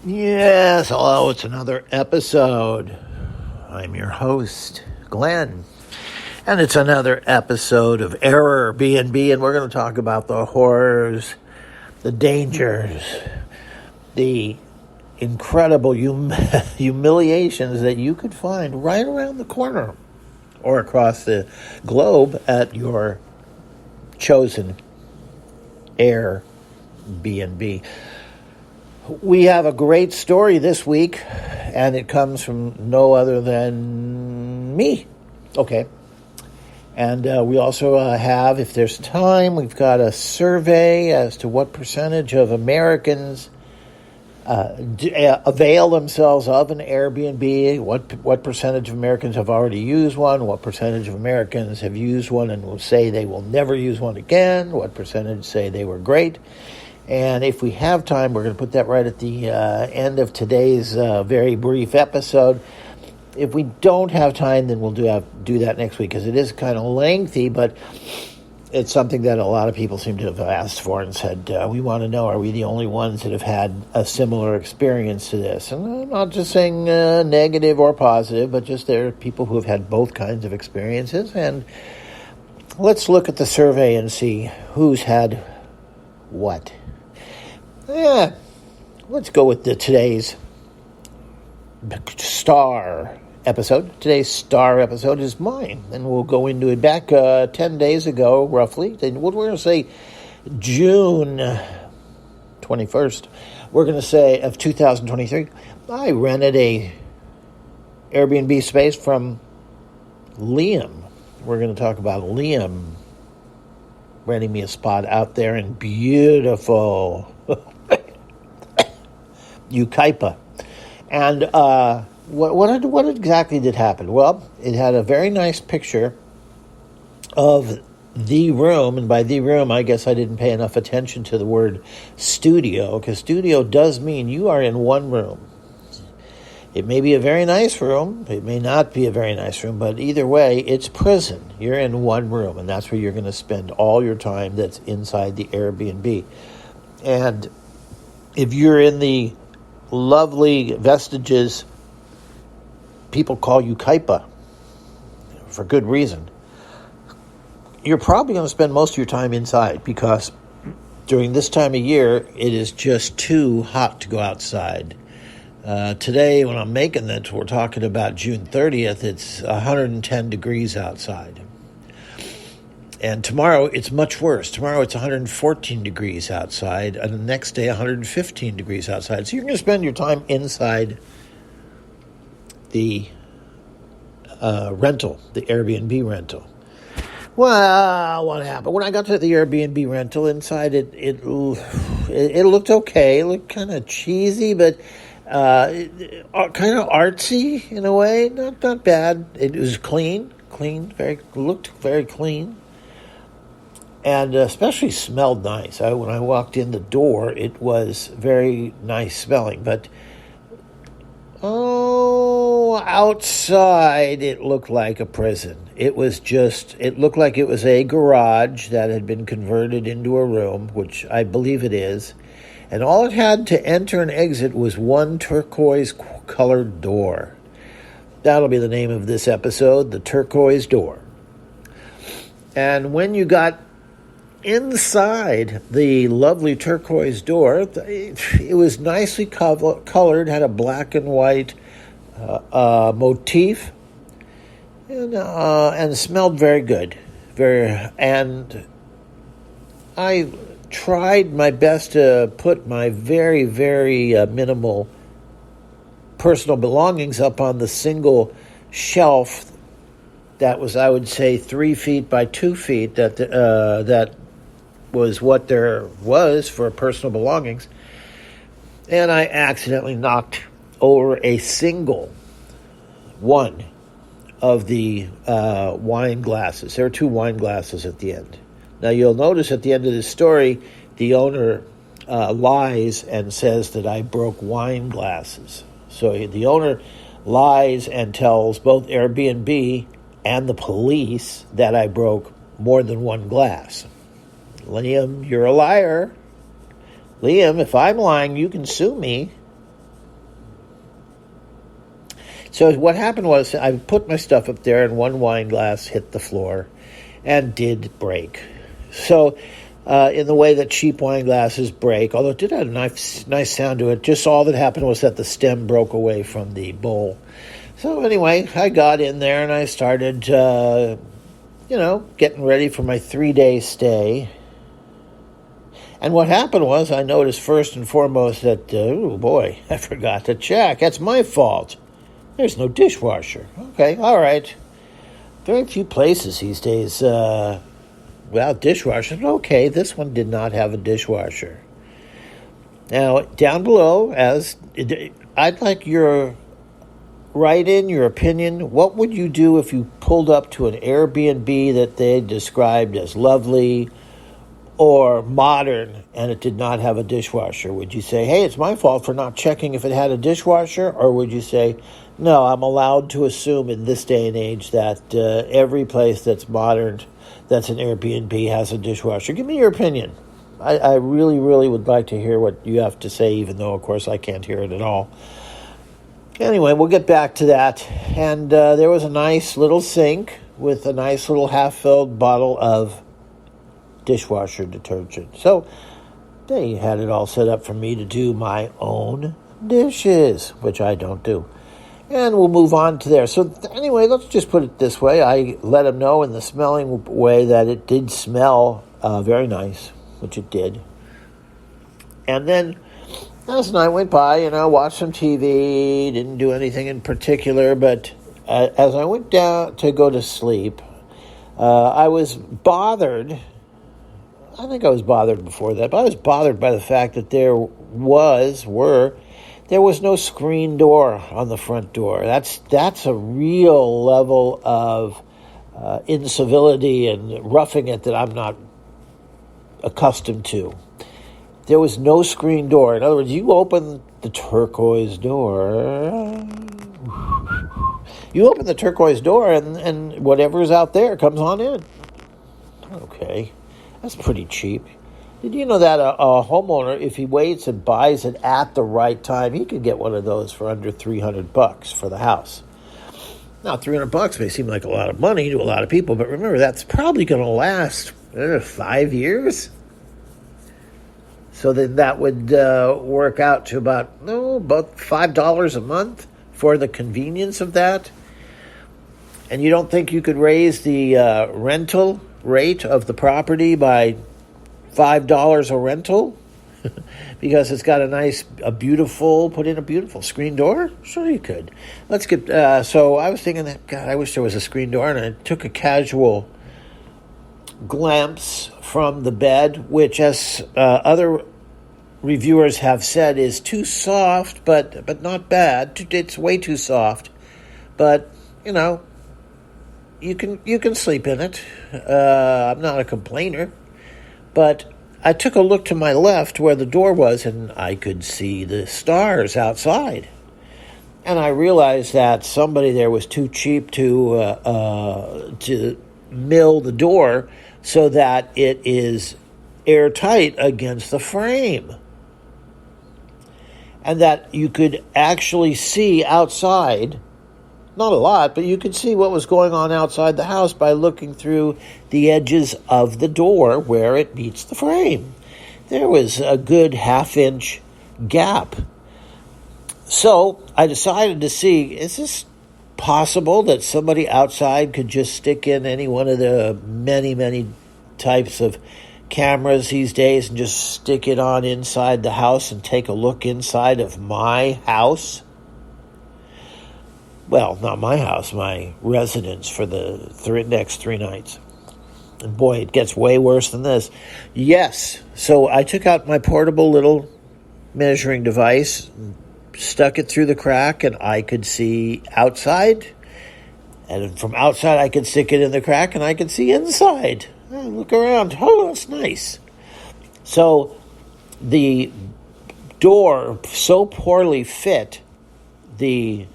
Yes, hello, it's another episode. I'm your host, Glenn. And it's another episode of Error B&B, and we're going to talk about the horrors, the dangers, the incredible humiliations that you could find right around the corner or across the globe at your chosen Airbnb. We have a great story this week, and it comes from no other than me. Okay. And we also have, if there's time, we've got a survey as to what percentage of Americans avail themselves of an Airbnb, what percentage of Americans have already used one, what percentage of Americans have used one and will say they will never use one again, what percentage say they were great. And if we have time, we're going to put that right at the end of today's very brief episode. If we don't have time, then we'll do that next week, because it is kind of lengthy, but it's something that a lot of people seem to have asked for and said, we want to know, are we the only ones that have had a similar experience to this? And I'm not just saying negative or positive, but just there are people who have had both kinds of experiences. And let's look at the survey and see who's had what. Yeah, let's go with today's star episode. Today's star episode is mine, and we'll go into it back 10 days ago, roughly. We're going to say June 21st. We're going to say of 2023. I rented a Airbnb space from Liam. We're going to talk about Liam renting me a spot out there in beautiful Yucaipa. And what exactly did happen? Well, it had a very nice picture of the room, and by the room, I guess I didn't pay enough attention to the word studio, because studio does mean you are in one room. It may be a very nice room, it may not be a very nice room, but either way, it's prison. You're in one room, and that's where you're going to spend all your time that's inside the Airbnb. And if you're in the lovely vestiges people call Yucaipa, for good reason, you're probably going to spend most of your time inside, because during this time of year, it is just too hot to go outside. Today, when I'm making this, we're talking about June 30th, it's 110 degrees outside. And tomorrow, it's much worse. Tomorrow, it's 114 degrees outside, and the next day, 115 degrees outside. So you're going to spend your time inside the rental, the Airbnb rental. Well, what happened? When I got to the Airbnb rental, inside it looked okay. It looked kind of cheesy, but kind of artsy in a way. Not bad. It was clean, looked very clean. And especially smelled nice. When I walked in the door, it was very nice smelling. But, outside, it looked like a prison. It looked like it was a garage that had been converted into a room, which I believe it is. And all it had to enter and exit was one turquoise-colored door. That'll be the name of this episode, the turquoise door. And when you got inside the lovely turquoise door, it was nicely colored, had a black and white motif, and smelled very good. And I tried my best to put my very, very minimal personal belongings up on the single shelf that was, I would say, 3 feet by 2 feet. That was what there was for personal belongings. And I accidentally knocked over a single one of the wine glasses. There are 2 wine glasses at the end. Now, you'll notice at the end of this story, the owner lies and says that I broke wine glasses. So the owner lies and tells both Airbnb and the police that I broke more than one glass. Liam, you're a liar. Liam, if I'm lying, you can sue me. So what happened was I put my stuff up there, and one wine glass hit the floor and did break. So in the way that cheap wine glasses break, although it did have a nice sound to it, just all that happened was that the stem broke away from the bowl. So anyway, I got in there and I started, getting ready for my 3-day stay. And what happened was I noticed first and foremost that, oh boy, I forgot to check. That's my fault. There's no dishwasher. Okay, all right. Very few places these days without dishwashers. Okay, this one did not have a dishwasher. Now, down below, I'd like write in your opinion. What would you do if you pulled up to an Airbnb that they described as lovely or modern and it did not have a dishwasher? Would you say, hey, it's my fault for not checking if it had a dishwasher? Or would you say, no, I'm allowed to assume in this day and age that every place that's modern, that's an Airbnb, has a dishwasher? Give me your opinion. I really, really would like to hear what you have to say, even though, of course, I can't hear it at all. Anyway, we'll get back to that. And there was a nice little sink with a nice little half-filled bottle of dishwasher detergent. So they had it all set up for me to do my own dishes, which I don't do. And we'll move on to there. So anyway, let's just put it this way. I let them know in the smelling way that it did smell very nice, which it did. And then as the night went by, watched some TV, didn't do anything in particular, but as I went down to go to sleep, I was bothered. I think I was bothered before that, but I was bothered by the fact that there was no screen door on the front door. That's a real level of incivility and roughing it that I'm not accustomed to. There was no screen door. In other words, you open the turquoise door. You open the turquoise door and whatever is out there comes on in. Okay, that's pretty cheap. Did you know that a homeowner, if he waits and buys it at the right time, he could get one of those for under $300 for the house? Now, $300 may seem like a lot of money to a lot of people, but remember, that's probably going to last 5 years. So then that would work out to about $5 a month for the convenience of that. And you don't think you could raise the rental rate of the property by $5 a rental because it's got put in a beautiful screen door? Sure you could. Let's get, so I was thinking that, God, I wish there was a screen door, and I took a casual glimpse from the bed, which, as other reviewers have said, is too soft, but not bad. It's way too soft, but you can sleep in it. I'm not a complainer, but I took a look to my left where the door was, and I could see the stars outside. And I realized that somebody there was too cheap to mill the door so that it is airtight against the frame. And that you could actually see outside, not a lot, but you could see what was going on outside the house by looking through the edges of the door where it meets the frame. There was a good half-inch gap. So I decided to see, is this possible that somebody outside could just stick in any one of the many, many types of cameras these days and just stick it on inside the house and take a look inside of my house? Well, not my house, my residence for the next 3 nights. And boy, it gets way worse than this. Yes, so I took out my portable little measuring device, stuck it through the crack, and I could see outside. And from outside, I could stick it in the crack, and I could see inside. Look around. Oh, that's nice. So the door so poorly fit the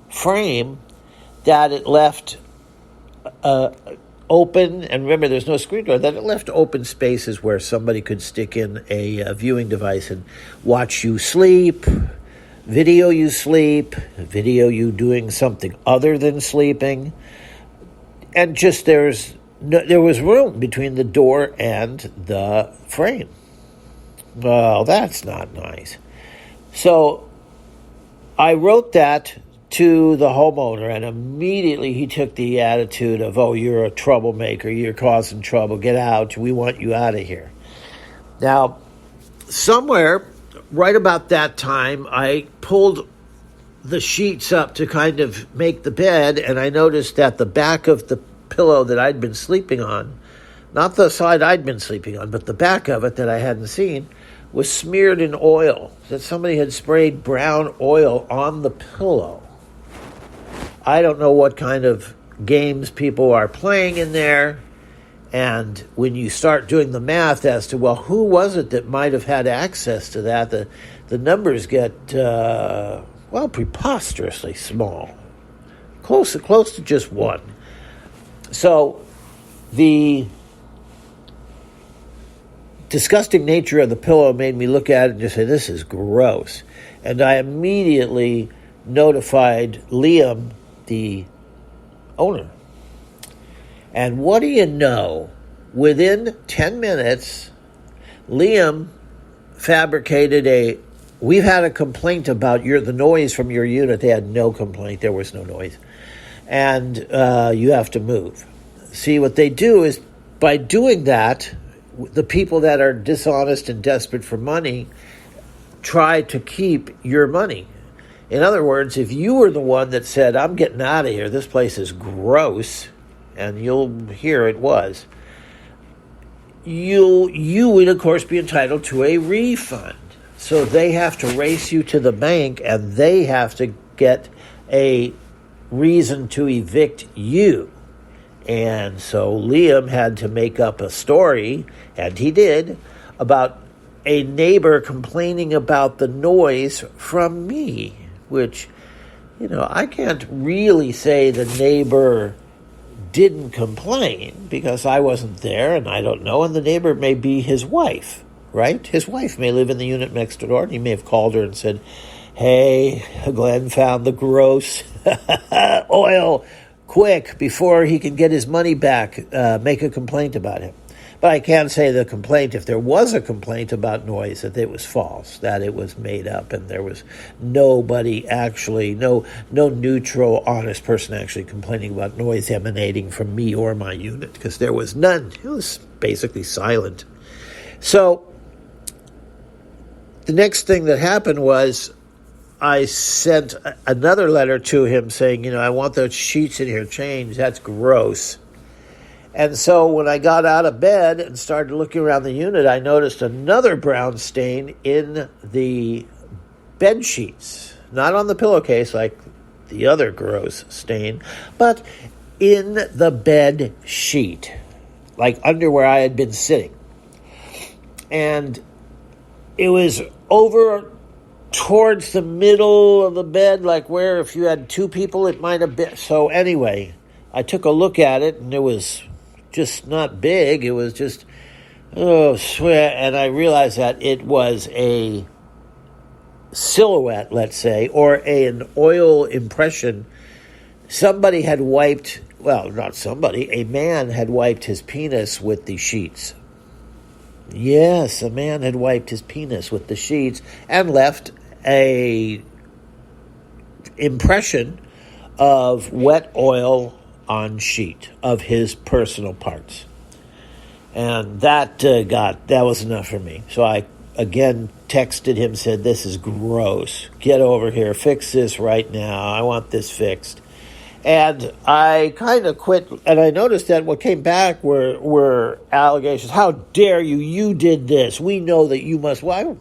frame that it left open, and remember there's no screen door, that it left open spaces where somebody could stick in a viewing device and watch you sleep, video you sleep, video you doing something other than sleeping, and just there was room between the door and the frame. Well, that's not nice. So I wrote that to the homeowner, and immediately he took the attitude of, oh, you're a troublemaker, you're causing trouble, get out, we want you out of here. Now, somewhere right about that time, I pulled the sheets up to kind of make the bed, and I noticed that the back of the pillow that I'd been sleeping on, not the side I'd been sleeping on, but the back of it that I hadn't seen, was smeared in oil, that somebody had sprayed brown oil on the pillow. I don't know what kind of games people are playing in there, and when you start doing the math as to, well, who was it that might have had access to that, the numbers get, preposterously small, close to just one. So the disgusting nature of the pillow made me look at it and just say, this is gross. And I immediately notified Liam, the owner. And what do you know? Within 10 minutes, Liam fabricated we've had a complaint about the noise from your unit. They had no complaint. There was no noise. And you have to move. See, what they do is, by doing that, the people that are dishonest and desperate for money try to keep your money. In other words, if you were the one that said, I'm getting out of here, this place is gross, and you'll hear it was, you would, of course, be entitled to a refund. So they have to race you to the bank, and they have to get a reason to evict you. And so Liam had to make up a story, and he did, about a neighbor complaining about the noise from me, which, I can't really say the neighbor didn't complain because I wasn't there and I don't know, and the neighbor may be his wife, right? His wife may live in the unit next door, and he may have called her and said, hey, Glenn found the gross oil, quick, before he can get his money back, make a complaint about him. But I can't say the complaint, if there was a complaint about noise, that it was false, that it was made up, and there was nobody actually, no neutral, honest person actually complaining about noise emanating from me or my unit, because there was none. It was basically silent. So the next thing that happened was I sent another letter to him saying, I want those sheets in here changed. That's gross. And so when I got out of bed and started looking around the unit, I noticed another brown stain in the bed sheets. Not on the pillowcase like the other gross stain, but in the bed sheet, like under where I had been sitting. And it was over towards the middle of the bed, like where if you had two people, it might have been. So anyway, I took a look at it, and it was just not big. It was just, and I realized that it was a silhouette, let's say, or an oil impression. Somebody had wiped, not somebody, a man had wiped his penis with the sheets. Yes, a man had wiped his penis with the sheets and left a impression of wet oil on sheet of his personal parts. And that was enough for me. So I again texted him, said, this is gross. Get over here. Fix this right now. I want this fixed. And I kind of quit, and I noticed that what came back were allegations. How dare you? You did this. We know that you must. Why?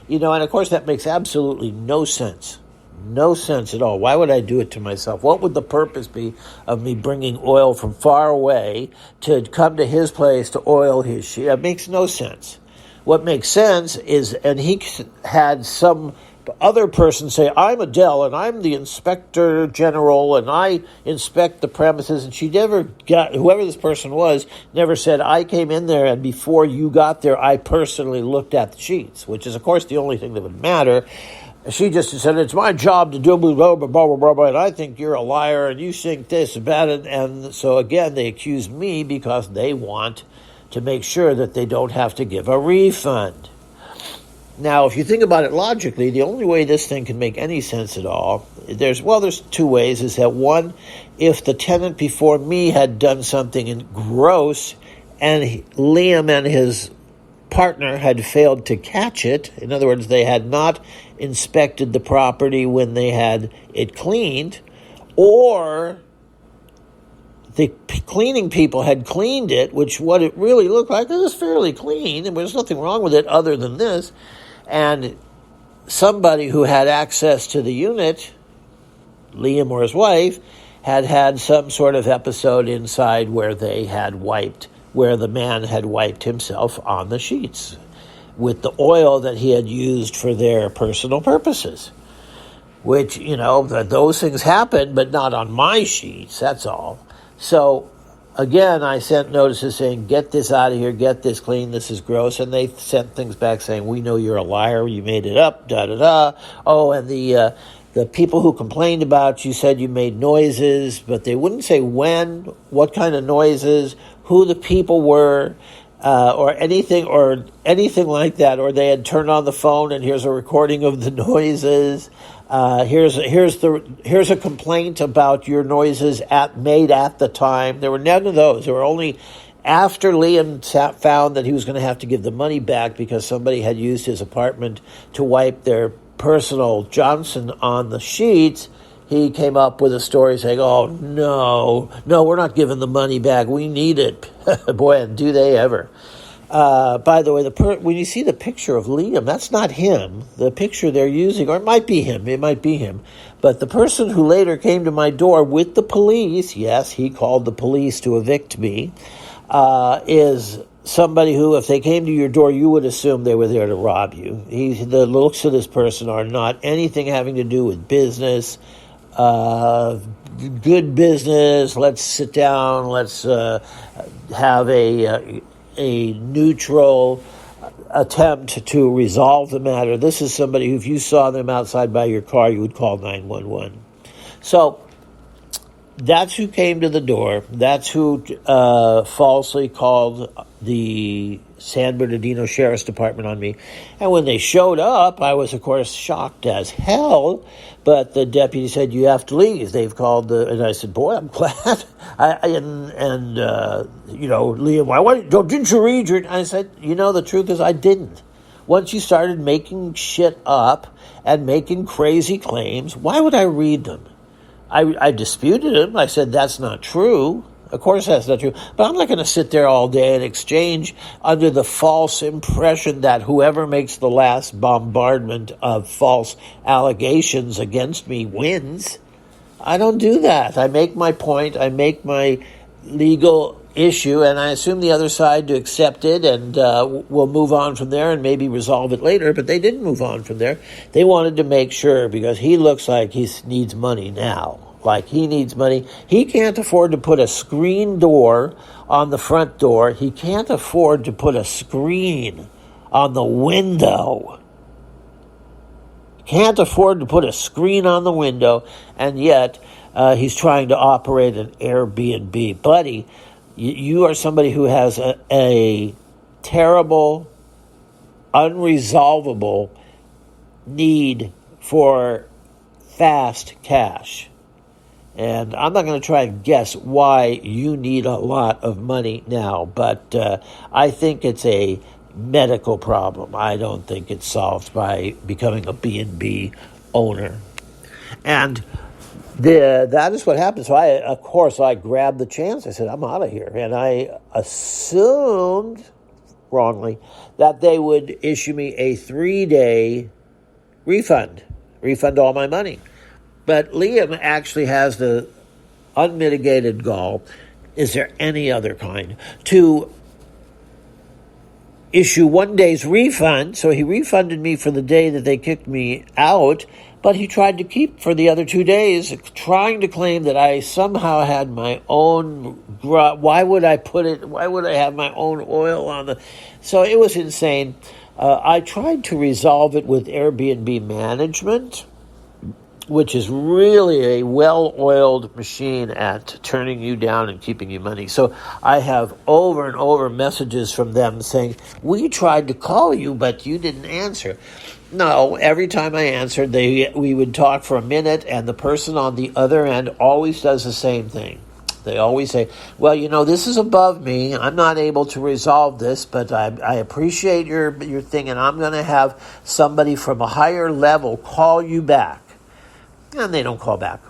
And of course that makes absolutely no sense. No sense at all. Why would I do it to myself? What would the purpose be of me bringing oil from far away to come to his place to oil his sheet? It makes no sense. What makes sense is, and he had some other person say, I'm Adele, and I'm the inspector general, and I inspect the premises, and she never got, whoever this person was, never said, I came in there, and before you got there, I personally looked at the sheets, which is, of course, the only thing that would matter. She just said, it's my job to do blah, blah, blah, blah, blah, blah, and I think you're a liar, and you think this about it. And so, again, they accuse me because they want to make sure that they don't have to give a refund. Now, if you think about it logically, the only way this thing can make any sense at all, there's two ways, is that one, if the tenant before me had done something gross and Liam and his partner had failed to catch it, in other words, they had not inspected the property when they had it cleaned, or the cleaning people had cleaned it, which what it really looked like, it was fairly clean, and there's nothing wrong with it other than this, and somebody who had access to the unit, Liam or his wife, had some sort of episode inside where the man had wiped himself on the sheets with the oil that he had used for their personal purposes, which, those things happen, but not on my sheets, that's all. So, again, I sent notices saying, get this out of here, get this clean, this is gross, and they sent things back saying, we know you're a liar, you made it up, da-da-da. Oh, and the people who complained about you said you made noises, but they wouldn't say when, what kind of noises, who the people were, or anything like that, or they had turned on the phone and here's a recording of the noises. Here's a complaint about your noises made at the time. There were none of those. There were only after Liam found that he was going to have to give the money back because somebody had used his apartment to wipe their personal Johnson on the sheets. He came up with a story saying, oh, no, we're not giving the money back. We need it. Boy, and do they ever. By the way, when you see the picture of Liam, that's not him. The picture they're using, or it might be him. But the person who later came to my door with the police, yes, he called the police to evict me, is somebody who, if they came to your door, you would assume they were there to rob you. The looks of this person are not anything having to do with business. Good business. Let's sit down. Let's have a neutral attempt to resolve the matter. This is somebody who, if you saw them outside by your car, you would call 911. So that's who came to the door. That's who falsely called the San Bernardino Sheriff's Department on me. And when they showed up, I was, of course, shocked as hell. But the deputy said, you have to leave. They've called and I said, boy, I'm glad. Liam, why didn't you read your... I said, the truth is I didn't. Once you started making shit up and making crazy claims, why would I read them? I disputed him. I said, that's not true. Of course that's not true. But I'm not going to sit there all day and exchange under the false impression that whoever makes the last bombardment of false allegations against me wins. I don't do that. I make my point. I make my legal issue, and I assume the other side to accept it, and we'll move on from there and maybe resolve it later. But they didn't move on from there. They wanted to make sure, because he looks like he needs money now. Like he needs money. He can't afford to put a screen door on the front door. He can't afford to put a screen on the window. Can't afford to put a screen on the window, and yet he's trying to operate an Airbnb. Buddy, you are somebody who has a terrible, unresolvable need for fast cash. And I'm not going to try and guess why you need a lot of money now, but I think it's a medical problem. I don't think it's solved by becoming a B&B owner. And that is what happened. So I grabbed the chance. I said, I'm out of here. And I assumed, wrongly, that they would issue me a 3-day refund all my money. But Liam actually has the unmitigated gall, is there any other kind, to issue 1 day's refund. So he refunded me for the day that they kicked me out, but he tried to keep for the other 2 days, trying to claim that I somehow had my own... Why would I have my own oil on the... So it was insane. I tried to resolve it with Airbnb management, which is really a well-oiled machine at turning you down and keeping you money. So I have over and over messages from them saying, we tried to call you, but you didn't answer. No, every time I answered, we would talk for a minute, and the person on the other end always does the same thing. They always say, well, this is above me. I'm not able to resolve this, but I appreciate your thing, and I'm going to have somebody from a higher level call you back. And they don't call back.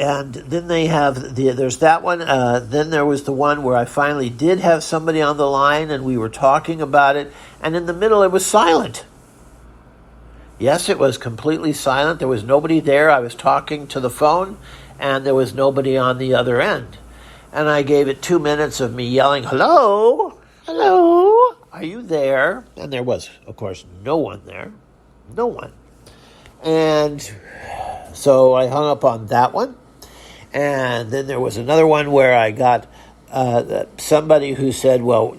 And then they have, there's that one. Then there was the one where I finally did have somebody on the line, and we were talking about it, and in the middle it was silent. Yes, it was completely silent. There was nobody there. I was talking to the phone, and there was nobody on the other end. And I gave it 2 minutes of me yelling, hello, hello, are you there? And there was, of course, no one there. No one. And so I hung up on that one. And then there was another one where I got somebody who said, well,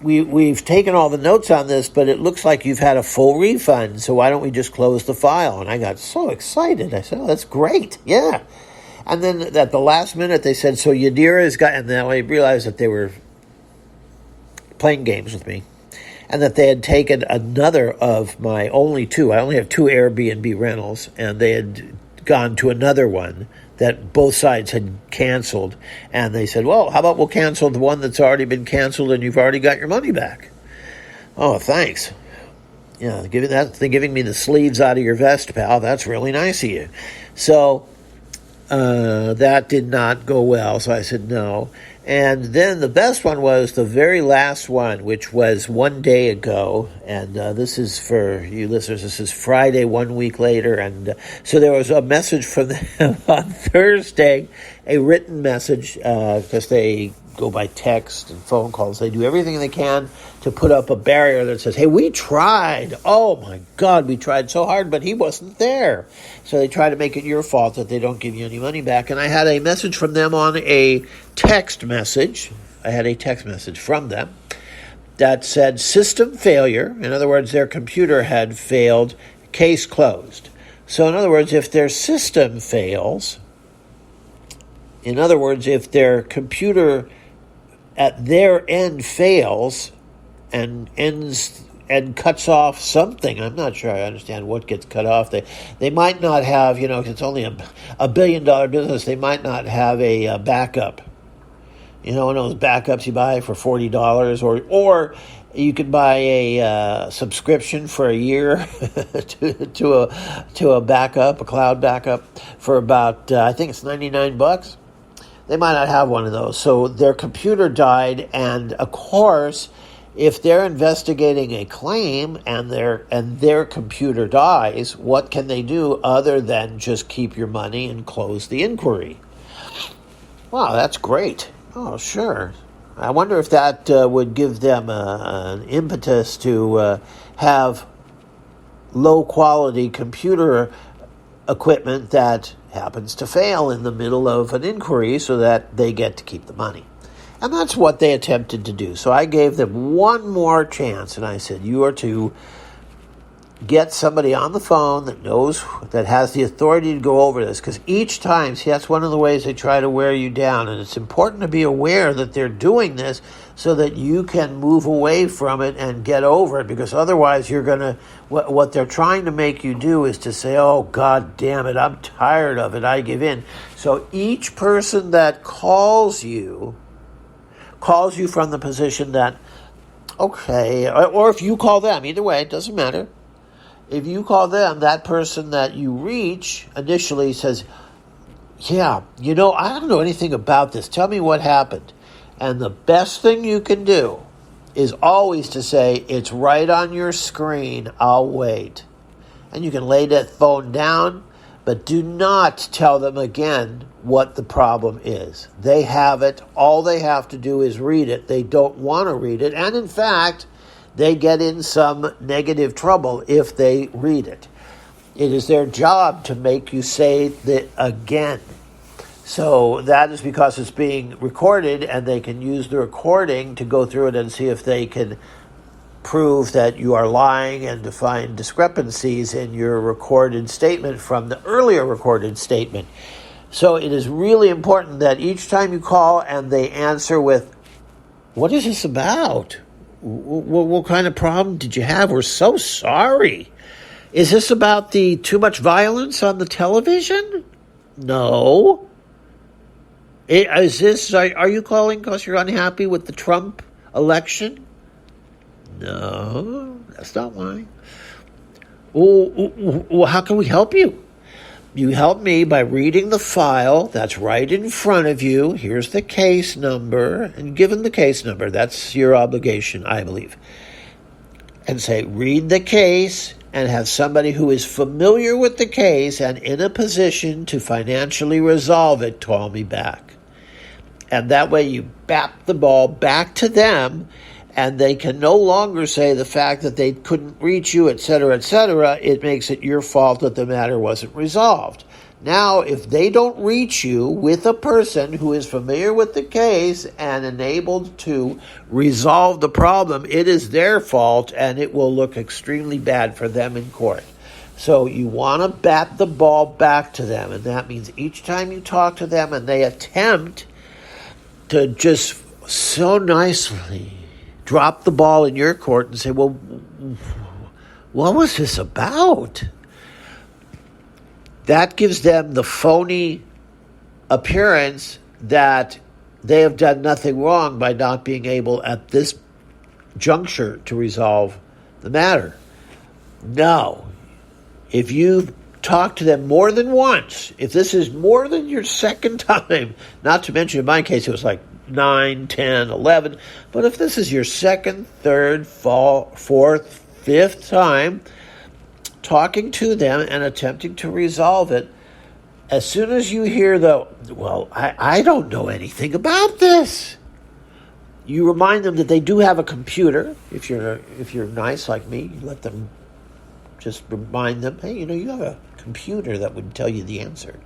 we've taken all the notes on this, but it looks like you've had a full refund, so why don't we just close the file? And I got so excited. I said, oh, that's great. Yeah. And then at the last minute, they said, so Yadira's got, and then I realized that they were playing games with me, and that they had taken another of my only two. I only have 2 Airbnb rentals, and they had gone to another one that both sides had canceled. And they said, well, how about we'll cancel the one that's already been canceled and you've already got your money back? Oh, thanks. Yeah, giving me the sleeves out of your vest, pal. That's really nice of you. So that did not go well, so I said no. And then the best one was the very last one, which was 1 day ago. And this is for you listeners, this is Friday, 1 week later. And so there was a message from them on Thursday, a written message, because they go by text and phone calls. They do everything they can to put up a barrier that says, hey, we tried. Oh, my God, we tried so hard, but he wasn't there. So they try to make it your fault that they don't give you any money back. And I had a message from them on a text message. I had a text message from them that said system failure. In other words, their computer had failed, case closed. So in other words, if their system fails, in other words, if their computer at their end fails and ends and cuts off something, I'm not sure I understand what gets cut off. They might not have, it's only a $1 billion business, they might not have a backup. One of those backups you buy for $40, or you could buy a subscription for a year to a backup, a cloud backup, for about I think it's $99. They might not have one of those. So their computer died, and of course, if they're investigating a claim and their computer dies, what can they do other than just keep your money and close the inquiry? Wow, that's great. Oh, sure. I wonder if that would give them an impetus to have low-quality computer equipment that happens to fail in the middle of an inquiry so that they get to keep the money. And that's what they attempted to do. So I gave them one more chance, and I said, you are to get somebody on the phone that has the authority to go over this. Because each time, see, that's one of the ways they try to wear you down. And it's important to be aware that they're doing this so that you can move away from it and get over it. Because otherwise you're going to, what they're trying to make you do is to say, oh, God damn it, I'm tired of it, I give in. So each person that calls you from the position that, okay, or if you call them, either way, it doesn't matter. If you call them, that person that you reach initially says, yeah, I don't know anything about this. Tell me what happened. And the best thing you can do is always to say, it's right on your screen, I'll wait. And you can lay that phone down, but do not tell them again what the problem is. They have it. All they have to do is read it. They don't want to read it. And in fact, they get in some negative trouble if they read it. It is their job to make you say that again. So that is because it's being recorded, and they can use the recording to go through it and see if they can prove that you are lying and to find discrepancies in your recorded statement from the earlier recorded statement. So it is really important that each time you call and they answer with, what is this about? What kind of problem did you have? We're so sorry. Is this about the too much violence on the television? No. Are you calling because you're unhappy with the Trump election? No, that's not why. Well, how can we help you? You help me by reading the file that's right in front of you. Here's the case number. And given the case number, that's your obligation, I believe. And say, read the case, and have somebody who is familiar with the case and in a position to financially resolve it call me back. And that way you bat the ball back to them, and they can no longer say the fact that they couldn't reach you, etc., etc. It makes it your fault that the matter wasn't resolved. Now, if they don't reach you with a person who is familiar with the case and enabled to resolve the problem, it is their fault, and it will look extremely bad for them in court. So you want to bat the ball back to them, and that means each time you talk to them and they attempt to just so nicely drop the ball in your court and say, well, what was this about? That gives them the phony appearance that they have done nothing wrong by not being able at this juncture to resolve the matter. No. If you've talked to them more than once, if this is more than your second time, not to mention in my case it was like 9, 10, 11, but if this is your second, third, fourth, fifth time talking to them and attempting to resolve it, as soon as you hear I don't know anything about this, you remind them that they do have a computer. If you're nice like me, you let them just remind them, hey, you have a computer that would tell you the answer.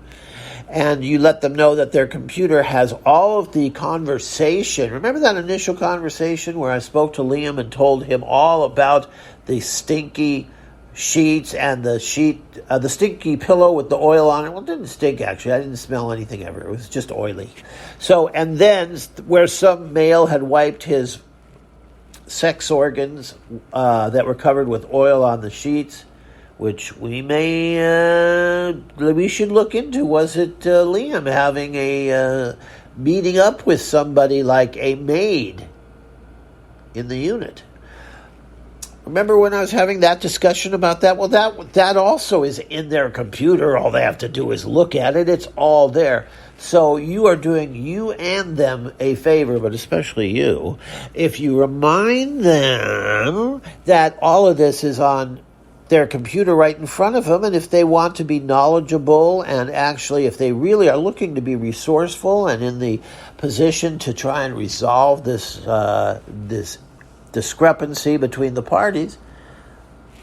And you let them know that their computer has all of the conversation. Remember that initial conversation where I spoke to Liam and told him all about the stinky sheets and the stinky pillow with the oil on it? Well, it didn't stink, actually. I didn't smell anything ever. It was just oily. So, and then where some male had wiped his sex organs that were covered with oil on the sheets, which we should look into. Was it Liam having a meeting up with somebody like a maid in the unit? Remember when I was having that discussion about that? Well, that also is in their computer. All they have to do is look at it. It's all there. So you are doing you and them a favor, but especially you, if you remind them that all of this is on their computer right in front of them, and if they want to be knowledgeable and actually if they really are looking to be resourceful and in the position to try and resolve this discrepancy between the parties,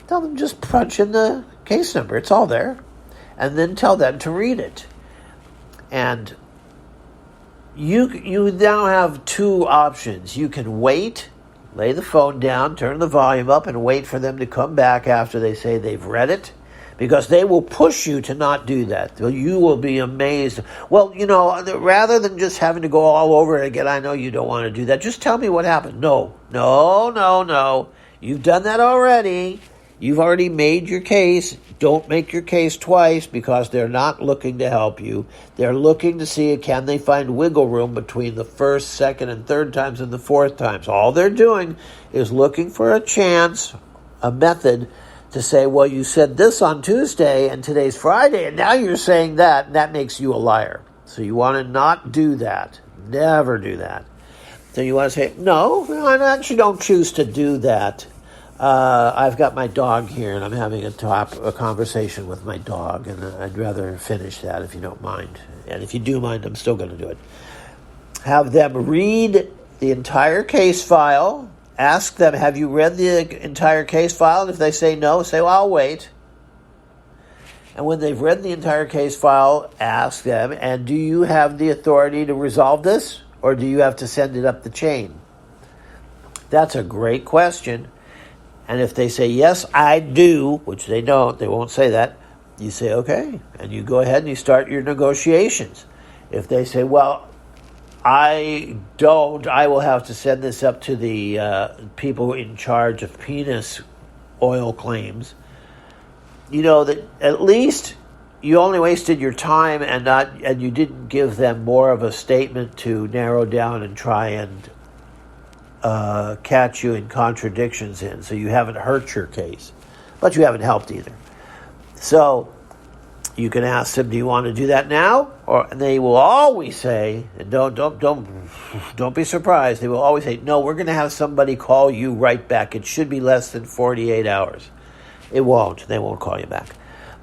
tell them just punch in the case number. It's all there. And then tell them to read it. And you now have two options. You can wait, lay the phone down, turn the volume up, and wait for them to come back after they say they've read it, because they will push you to not do that. You will be amazed. Well, rather than just having to go all over it again, I know you don't want to do that. Just tell me what happened. No. You've done that already. You've already made your case. Don't make your case twice, because they're not looking to help you. They're looking to see, can they find wiggle room between the first, second, and third times and the fourth times. All they're doing is looking for a chance, a method to say, well, you said this on Tuesday and today's Friday, and now you're saying that, and that makes you a liar. So you want to not do that. Never do that. So you want to say, no, I actually don't choose to do that. I've got my dog here, and I'm having a conversation with my dog, and I'd rather finish that if you don't mind. And if you do mind, I'm still going to do it. Have them read the entire case file. Ask them, have you read the entire case file? And if they say no, say, well, I'll wait. And when they've read the entire case file, ask them, and do you have the authority to resolve this? Or do you have to send it up the chain? That's a great question. And if they say, yes, I do, which they don't, they won't say that, you say, okay. And you go ahead and you start your negotiations. If they say, well, I don't, I will have to send this up to the people in charge of penis oil claims, you know that at least you only wasted your time and you didn't give them more of a statement to narrow down and try and catch you in contradictions in. So you haven't hurt your case, but you haven't helped either. So you can ask them, do you want to do that now? And they will always say, and don't be surprised, they will always say, no, we're going to have somebody call you right back. It should be less than 48 hours. It won't. They won't call you back.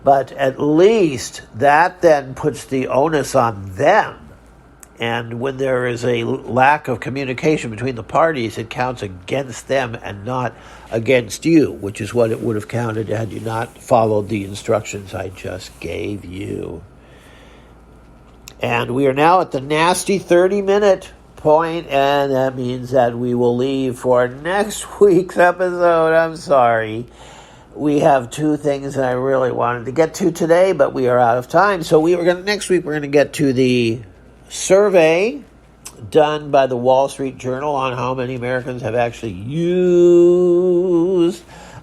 But at least that then puts the onus on them. And when there is a lack of communication between the parties, it counts against them and not against you, which is what it would have counted had you not followed the instructions I just gave you. And we are now at the nasty 30-minute point, and that means that we will leave for next week's episode. I'm sorry. We have two things that I really wanted to get to today, but we are out of time. So next week we're going to get to the survey done by the Wall Street Journal on how many Americans have actually used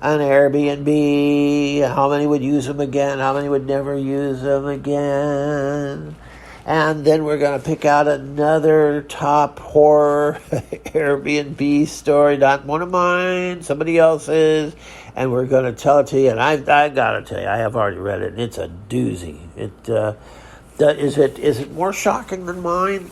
an Airbnb, how many would use them again, how many would never use them again. And then we're going to pick out another top horror Airbnb story, not one of mine, somebody else's, and we're going to tell it to you. And I got to tell you, I have already read it, and it's a doozy. Is it more shocking than mine?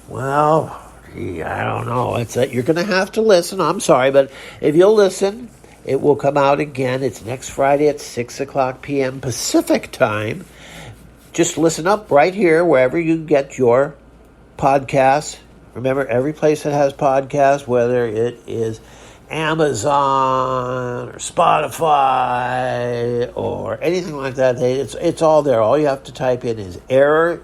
Well, I don't know. You're going to have to listen. I'm sorry, but if you'll listen, it will come out again. It's next Friday at 6 o'clock p.m. Pacific time. Just listen up right here, wherever you get your podcasts. Remember, every place that has podcasts, whether it is Amazon or Spotify or anything like that, it's all there. All you have to type in is error.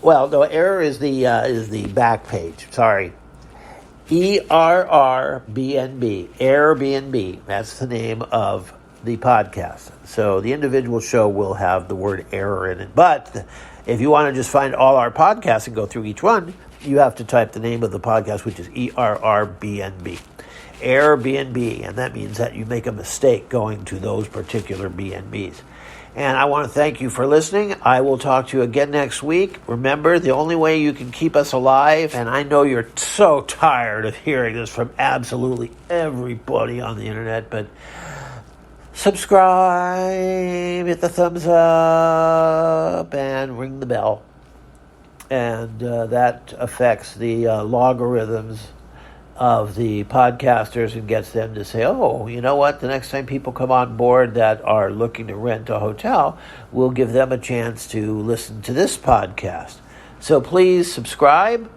Error is the back page. Sorry. ERRBNB. Airbnb. That's the name of the podcast. So the individual show will have the word error in it. But if you want to just find all our podcasts and go through each one, you have to type the name of the podcast, which is ERRBNB. Airbnb. And that means that you make a mistake going to those particular BNBs. And I want to thank you for listening. I will talk to you again next week. Remember, the only way you can keep us alive, and I know you're so tired of hearing this from absolutely everybody on the internet, but subscribe, hit the thumbs up, and ring the bell. And that affects the logarithms of the podcasters and gets them to say, oh, you know what, the next time people come on board that are looking to rent a hotel, we'll give them a chance to listen to this podcast. So please subscribe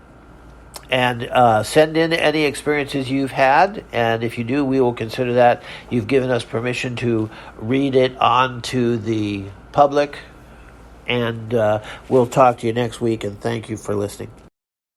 and send in any experiences you've had. And if you do, we will consider that you've given us permission to read it on to the public. And we'll talk to you next week, and thank you for listening.